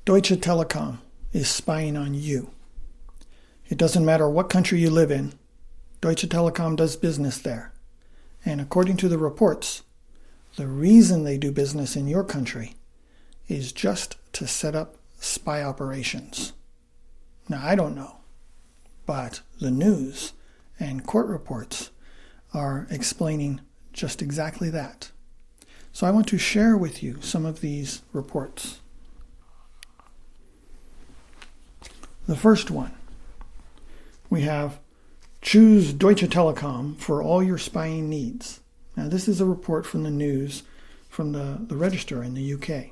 Deutsche Telekom is spying on you. It doesn't matter what country you live in, Deutsche Telekom does business there. And according to the reports, the reason they do business in your country is just to set up spy operations. Now, I don't know, but the news and court reports are explaining just exactly that. So I want to share with you some of these reports. The first one, we have choose Deutsche Telekom for all your spying needs. Now, this is a report from the news from the Register in the UK.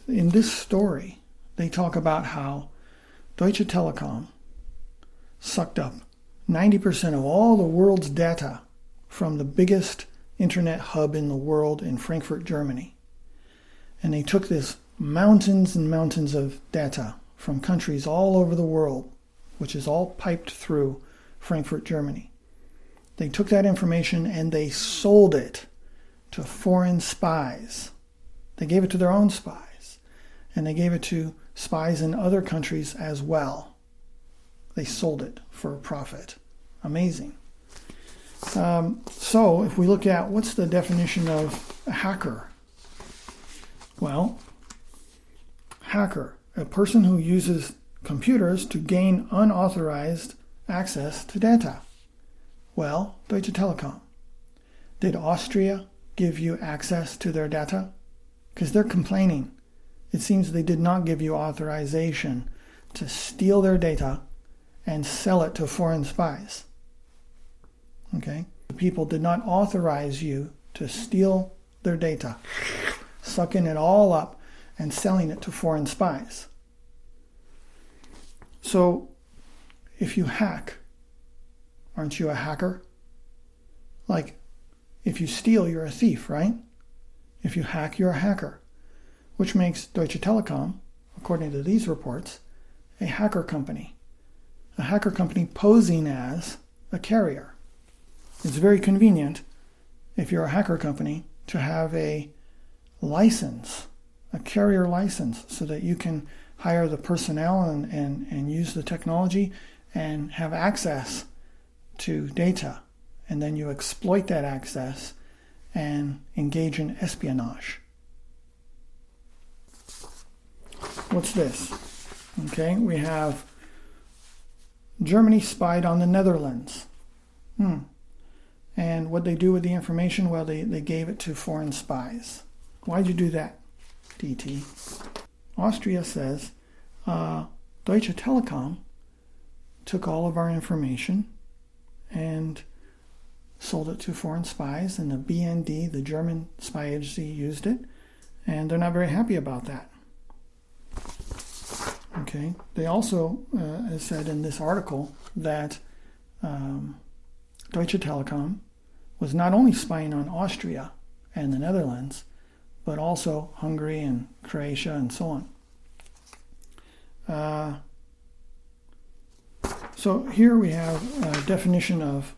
In this story, they talk about how Deutsche Telekom sucked up 90% of all the world's data from the biggest internet hub in the world in Frankfurt, Germany. And they took this mountains and mountains of data from countries all over the world, which is all piped through Frankfurt, Germany. They took that information and they sold it to foreign spies. They gave it to their own spies, and they gave it to spies in other countries as well. They sold it for a profit. Amazing. So if we look at what's the definition of a hacker? Well, hacker, a person who uses computers to gain unauthorized access to data. Well, Deutsche Telekom. Did Austria give you access to their data? Because they're complaining. It seems they did not give you authorization to steal their data and sell it to foreign spies. Okay? The people did not authorize you to steal their data, sucking it all up and selling it to foreign spies. So, if you hack, aren't you a hacker? Like, if you steal, you're a thief, right? If you hack, you're a hacker, which makes Deutsche Telekom, according to these reports, a hacker company. A hacker company posing as a carrier. It's very convenient, if you're a hacker company, to have a license, a carrier license, so that you can hire the personnel and use the technology and have access to data. And then you exploit that access and engage in espionage. What's this? Okay, we have Germany spied on the Netherlands. And what they do with the information? Well, they gave it to foreign spies. Why'd you do that, DT? Austria says, Deutsche Telekom took all of our information and sold it to foreign spies, and the BND, the German spy agency, used it, and they're not very happy about that. Okay. They also said in this article that Deutsche Telekom was not only spying on Austria and the Netherlands, but also Hungary and Croatia and so on. So here we have a definition of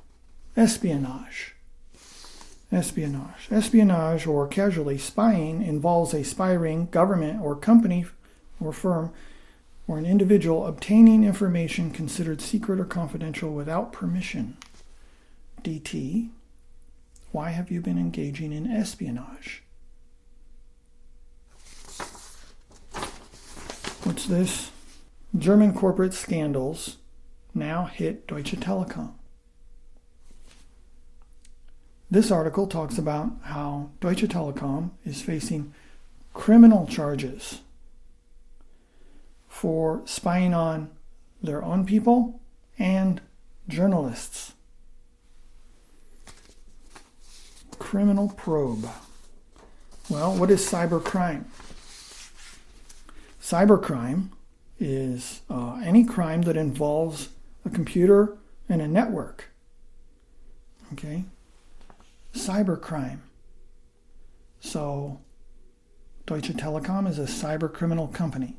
espionage. Espionage. Espionage, or casually spying, involves a spy ring, government, or company or firm or an individual obtaining information considered secret or confidential without permission. DT, why have you been engaging in espionage? What's this? German corporate scandals now hit Deutsche Telekom. This article talks about how Deutsche Telekom is facing criminal charges for spying on their own people and journalists. Criminal probe. Well, what is cybercrime? Cybercrime is any crime that involves a computer and a network. Okay? Cybercrime. So, Deutsche Telekom is a cyber criminal company,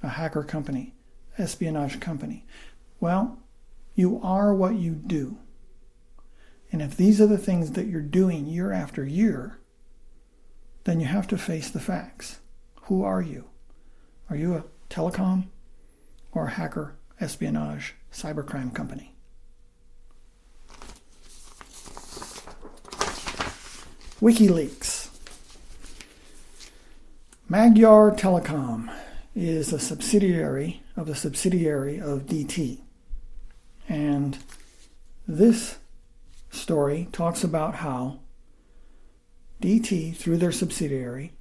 a hacker company, espionage company. Well, you are what you do. And if these are the things that you're doing year after year, then you have to face the facts. Who are you? Are you a telecom or a hacker, espionage, cybercrime company? WikiLeaks. Magyar Telekom is a subsidiary of DT. And this story talks about how DT, through their subsidiary,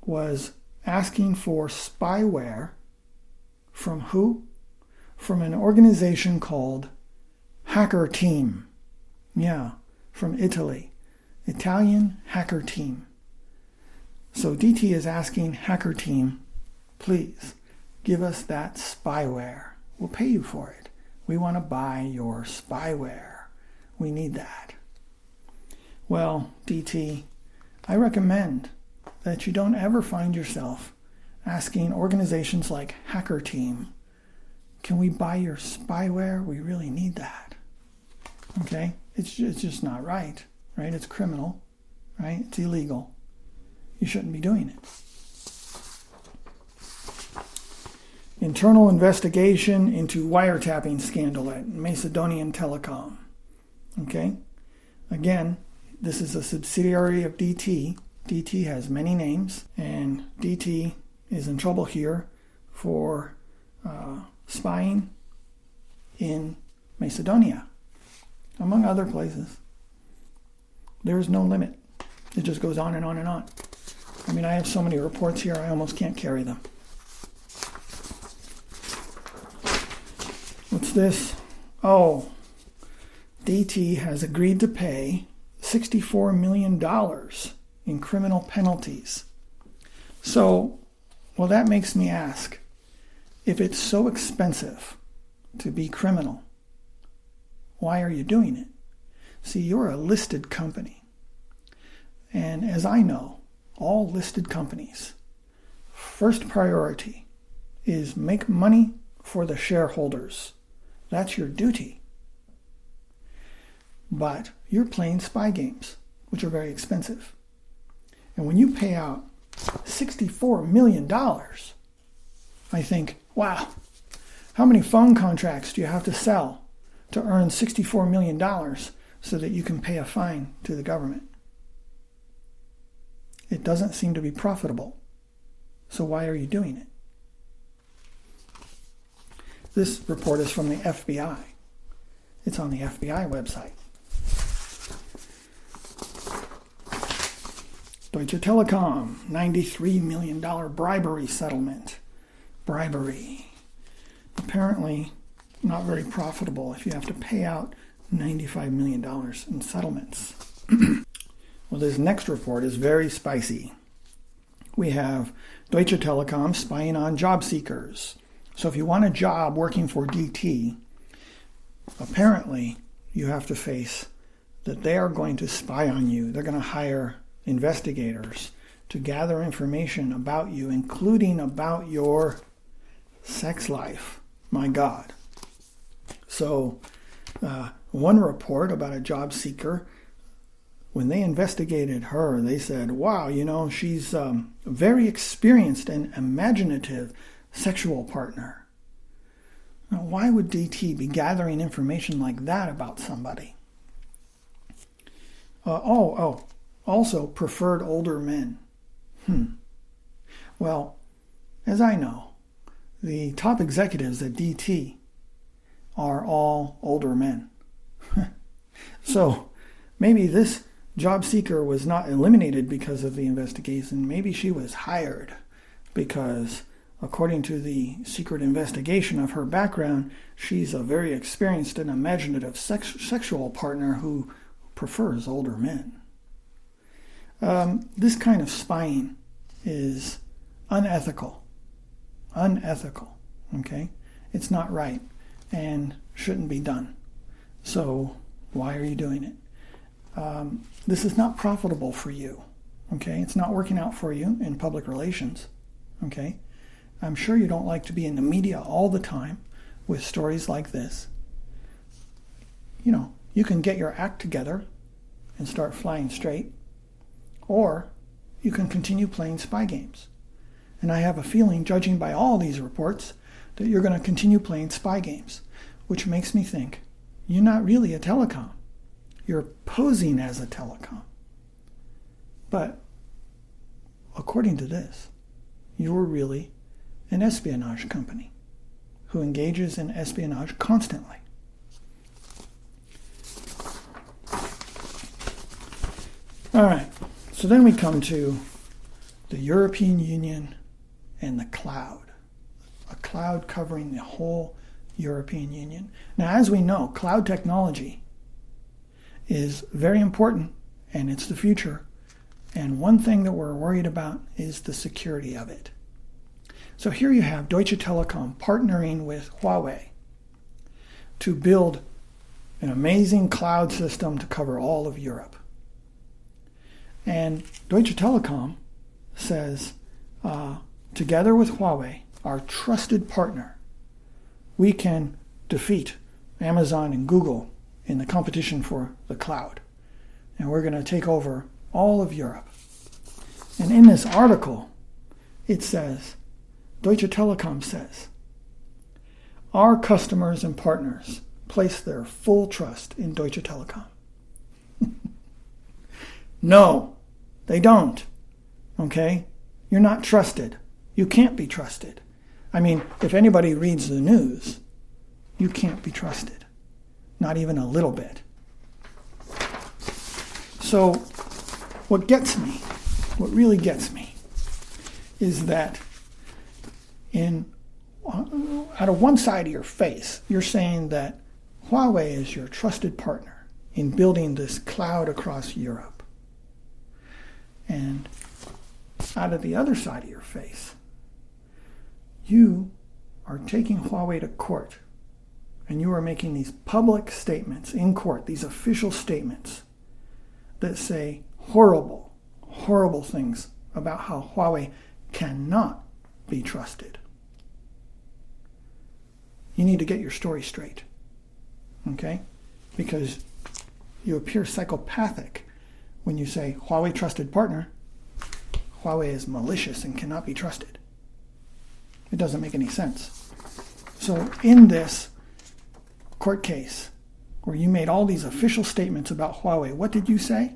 was asking for spyware from who? From an organization called Hacker Team. Yeah, from Italy. Italian Hacker Team. So DT is asking Hacker Team, please give us that spyware. We'll pay you for it. We want to buy your spyware. We need that. Well, DT, I recommend that you don't ever find yourself asking organizations like Hacker Team, can we buy your spyware? We really need that. Okay? It's just not right? It's criminal, right? It's illegal. You shouldn't be doing it. Internal investigation into wiretapping scandal at Macedonian Telecom. Okay? Again, this is a subsidiary of DT. DT has many names, and DT is in trouble here for spying in Macedonia, among other places. There is no limit. It just goes on and on and on. I mean, I have so many reports here, I almost can't carry them. What's this? Oh, DT has agreed to pay $64 million in criminal penalties. So, well, that makes me ask, if it's so expensive to be criminal, why are you doing it? See, you're a listed company. And as I know, all listed companies, first priority is make money for the shareholders. That's your duty. But you're playing spy games, which are very expensive. And when you pay out $64 million, I think, wow, how many phone contracts do you have to sell to earn $64 million so that you can pay a fine to the government? It doesn't seem to be profitable. So why are you doing it? This report is from the FBI. It's on the FBI website. Deutsche Telekom, $93 million bribery settlement. Bribery. Apparently not very profitable if you have to pay out $95 million in settlements. Well, this next report is very spicy. We have Deutsche Telekom spying on job seekers. So if you want a job working for DT, apparently you have to face that they are going to spy on you. They're going to hire investigators to gather information about you, including about your sex life. My God. So one report about a job seeker, when they investigated her, they said, wow, she's a very experienced and imaginative sexual partner. Now, why would DT be gathering information like that about somebody? Also preferred older men. Well, as I know, the top executives at DT are all older men. So maybe this job seeker was not eliminated because of the investigation. Maybe she was hired because, according to the secret investigation of her background, she's a very experienced and imaginative sexual partner who prefers older men. This kind of spying is unethical. Okay? It's not right and shouldn't be done. So why are you doing it? This is not profitable for you. Okay? It's not working out for you in public relations. Okay? I'm sure you don't like to be in the media all the time with stories like this. You can get your act together and start flying straight, or you can continue playing spy games. And I have a feeling, judging by all these reports, that you're going to continue playing spy games, which makes me think you're not really a telecom. You're posing as a telecom. But according to this, you're really an espionage company who engages in espionage constantly. All right, so then we come to the European Union and the cloud. A cloud covering the whole European Union. Now, as we know, cloud technology is very important, and it's the future. And one thing that we're worried about is the security of it. So here you have Deutsche Telekom partnering with Huawei to build an amazing cloud system to cover all of Europe. And Deutsche Telekom says, together with Huawei, our trusted partner, we can defeat Amazon and Google in the competition for the cloud. And we're going to take over all of Europe. And in this article, it says, Deutsche Telekom says, our customers and partners place their full trust in Deutsche Telekom. No, they don't. Okay? You're not trusted. You can't be trusted. I mean, if anybody reads the news, you can't be trusted. Not even a little bit. So, what really gets me, is that out of one side of your face, you're saying that Huawei is your trusted partner in building this cloud across Europe. And out of the other side of your face, you are taking Huawei to court, and you are making these public statements in court, these official statements that say horrible, horrible things about how Huawei cannot be trusted. You need to get your story straight, okay? Because you appear psychopathic when you say Huawei trusted partner. Huawei is malicious and cannot be trusted. It doesn't make any sense. So in this court case where you made all these official statements about Huawei, what did you say?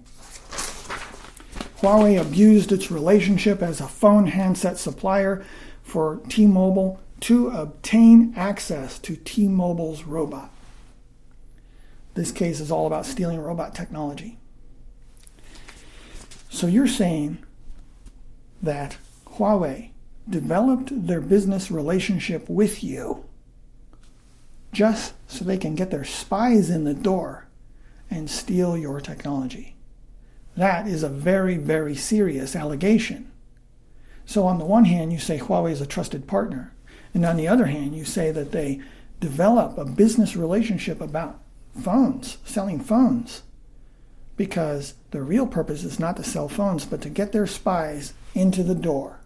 Huawei abused its relationship as a phone handset supplier for T-Mobile to obtain access to T-Mobile's robot. This case is all about stealing robot technology. So you're saying that Huawei developed their business relationship with you just so they can get their spies in the door and steal your technology. That is a very, very serious allegation. So on the one hand, you say Huawei is a trusted partner. And on the other hand, you say that they develop a business relationship about phones, selling phones, because the real purpose is not to sell phones, but to get their spies into the door,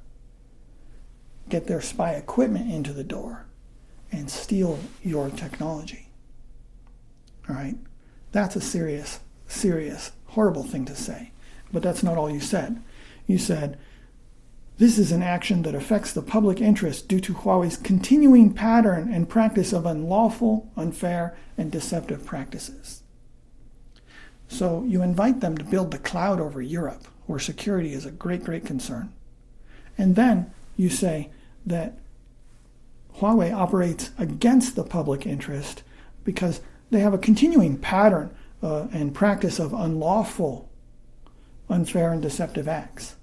get their spy equipment into the door, and steal your technology. All right? That's a serious, serious, horrible thing to say. But that's not all you said. You said, this is an action that affects the public interest due to Huawei's continuing pattern and practice of unlawful, unfair, and deceptive practices. So you invite them to build the cloud over Europe, where security is a great, great concern. And then you say that Huawei operates against the public interest because they have a continuing pattern and practice of unlawful, unfair, and deceptive acts.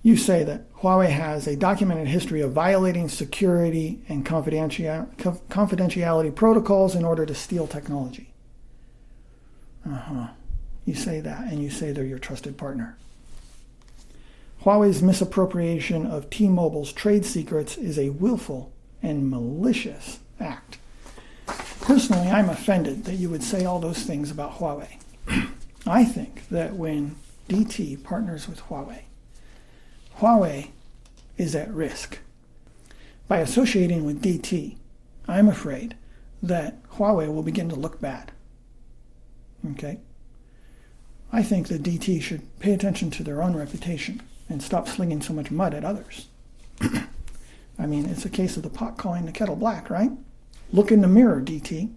You say that Huawei has a documented history of violating security and confidentiality protocols in order to steal technology. You say that, and you say they're your trusted partner. Huawei's misappropriation of T-Mobile's trade secrets is a willful and malicious act. Personally, I'm offended that you would say all those things about Huawei. I think that when DT partners with Huawei is at risk. By associating with DT, I'm afraid that Huawei will begin to look bad. Okay? I think that DT should pay attention to their own reputation and stop slinging so much mud at others. I mean, it's a case of the pot calling the kettle black, right? Look in the mirror, DT.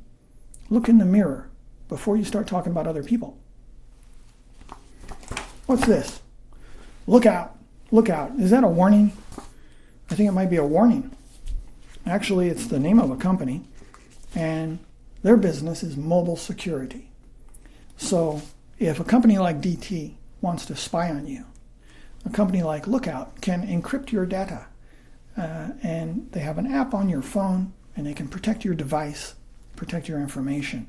Look in the mirror before you start talking about other people. What's this? Look out. Look out. Is that a warning? I think it might be a warning. Actually, it's the name of a company, and their business is mobile security. So if a company like DT wants to spy on you, a company like Lookout can encrypt your data, and they have an app on your phone, and they can protect your device, protect your information.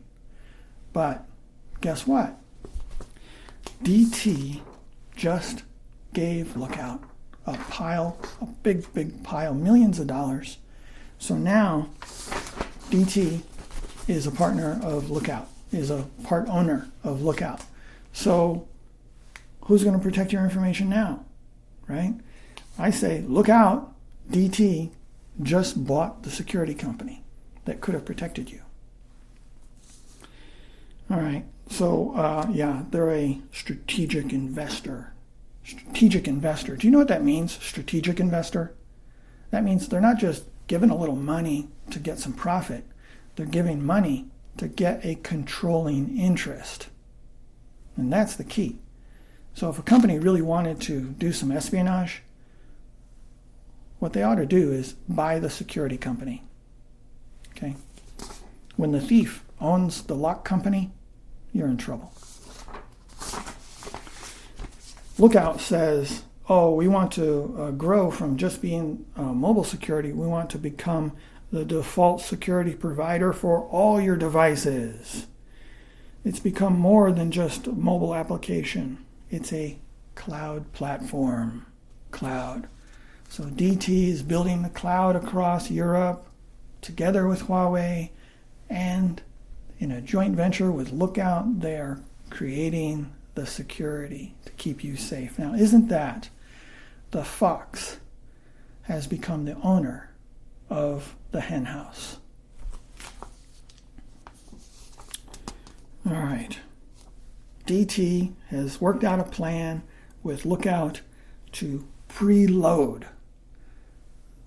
But guess what? DT just gave Lookout a big pile, millions of dollars. So now DT is a partner of Lookout, is a part owner of Lookout. So who's going to protect your information now, right? I say, look out, DT just bought the security company that could have protected you. All right, so they're a strategic investor. Strategic investor. Do you know what that means, strategic investor? That means they're not just giving a little money to get some profit. They're giving money to get a controlling interest. And that's the key. So if a company really wanted to do some espionage, what they ought to do is buy the security company. Okay? When the thief owns the lock company, you're in trouble. Lookout says, we want to grow from just being mobile security. We want to become the default security provider for all your devices. It's become more than just a mobile application. It's a cloud platform. Cloud. So DT is building the cloud across Europe together with Huawei, and in a joint venture with Lookout, they are creating the security to keep you safe. Now, isn't that the fox has become the owner of the hen house? All right. DT has worked out a plan with Lookout to preload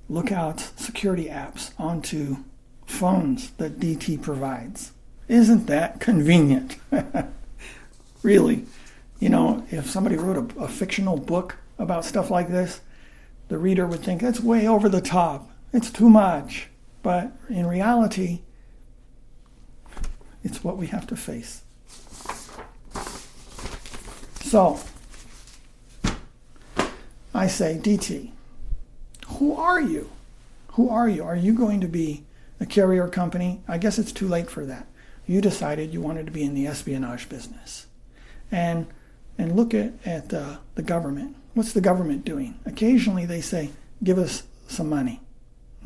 Lookout's security apps onto phones that DT provides. Isn't that convenient? Really. You know, if somebody wrote a fictional book about stuff like this, the reader would think that's way over the top. It's too much. But in reality, it's what we have to face. So, I say, DT, who are you? Who are you? Are you going to be a carrier company? I guess it's too late for that. You decided you wanted to be in the espionage business. And look at the government. What's the government doing? Occasionally they say, give us some money.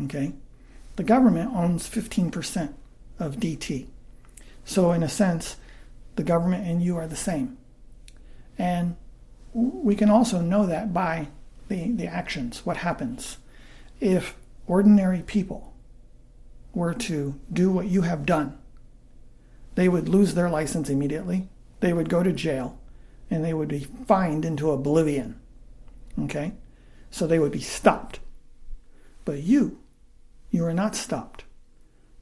Okay? The government owns 15% of DT. So in a sense, the government and you are the same. And we can also know that by the actions, what happens. If ordinary people were to do what you have done, they would lose their license immediately, they would go to jail, and they would be fined into oblivion. Okay? So they would be stopped. But you are not stopped.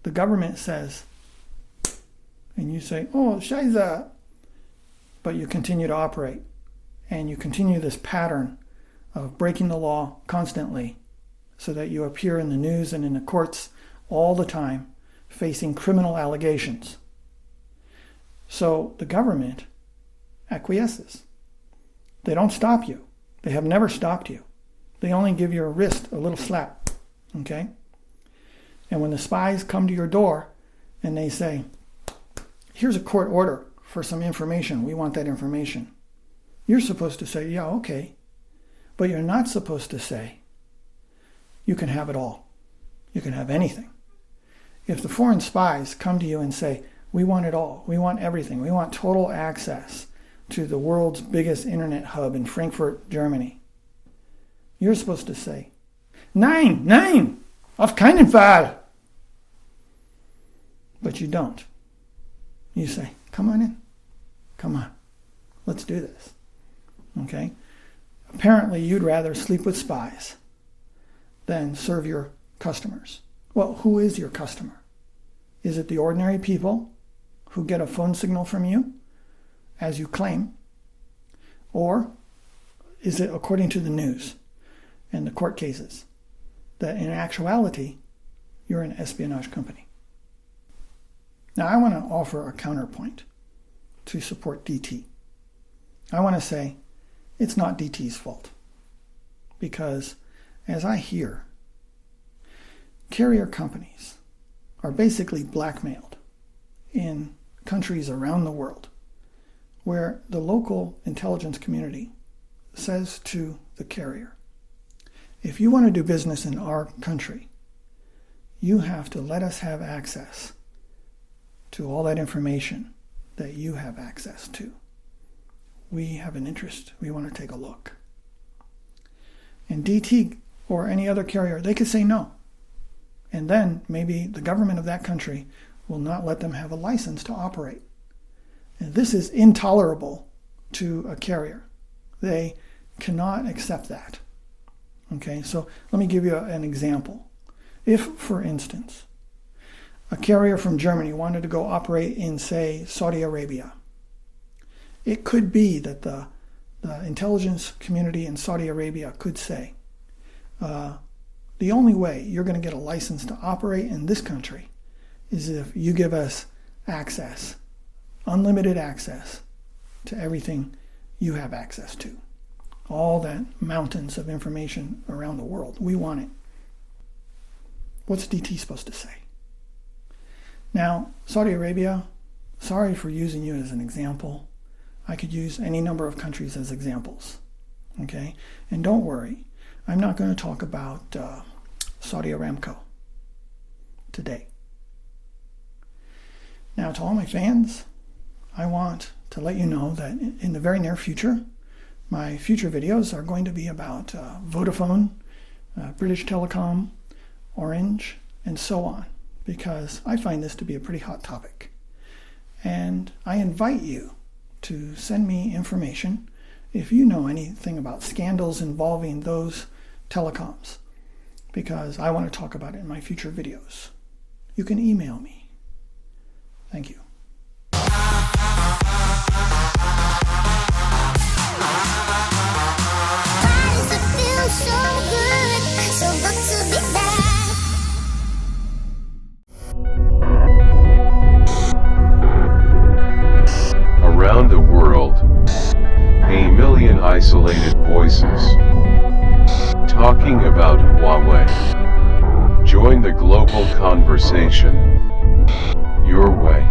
The government says, and you say, oh, Scheiße, but you continue to operate. And you continue this pattern of breaking the law constantly so that you appear in the news and in the courts all the time facing criminal allegations. So the government acquiesces. They don't stop you. They have never stopped you. They only give your wrist a little slap. Okay? And when the spies come to your door and they say, here's a court order for some information, we want that information, you're supposed to say, yeah, okay. But you're not supposed to say, you can have it all. You can have anything. If the foreign spies come to you and say, we want it all, we want everything, we want total access to the world's biggest internet hub in Frankfurt, Germany, you're supposed to say, nein, auf keinen Fall. But you don't. You say, come on in. Come on. Let's do this. Okay? Apparently, you'd rather sleep with spies than serve your customers. Well, who is your customer? Is it the ordinary people who get a phone signal from you, as you claim? Or is it, according to the news and the court cases, that in actuality, you're an espionage company? Now, I want to offer a counterpoint to support DT. I want to say it's not DT's fault, because as I hear, carrier companies are basically blackmailed in countries around the world where the local intelligence community says to the carrier, if you want to do business in our country, you have to let us have access to all that information that you have access to. We have an interest. We want to take a look. And DT or any other carrier, they could say no. And then maybe the government of that country will not let them have a license to operate. And this is intolerable to a carrier. They cannot accept that. Okay, so let me give you an example. If, for instance, a carrier from Germany wanted to go operate in, say, Saudi Arabia, it could be that the intelligence community in Saudi Arabia could say, the only way you're going to get a license to operate in this country is if you give us access, unlimited access to everything you have access to. All that mountains of information around the world. We want it. What's DT supposed to say? Now, Saudi Arabia, sorry for using you as an example. I could use any number of countries as examples. Okay? And don't worry, I'm not going to talk about Saudi Aramco today. Now, to all my fans, I want to let you know that in the very near future, my future videos are going to be about Vodafone, British Telecom, Orange, and so on, because I find this to be a pretty hot topic. And I invite you to send me information if you know anything about scandals involving those telecoms, because I want to talk about it in my future videos. You can email me. Thank you. Around the world, a million isolated voices talking about Huawei. Join the global conversation your way.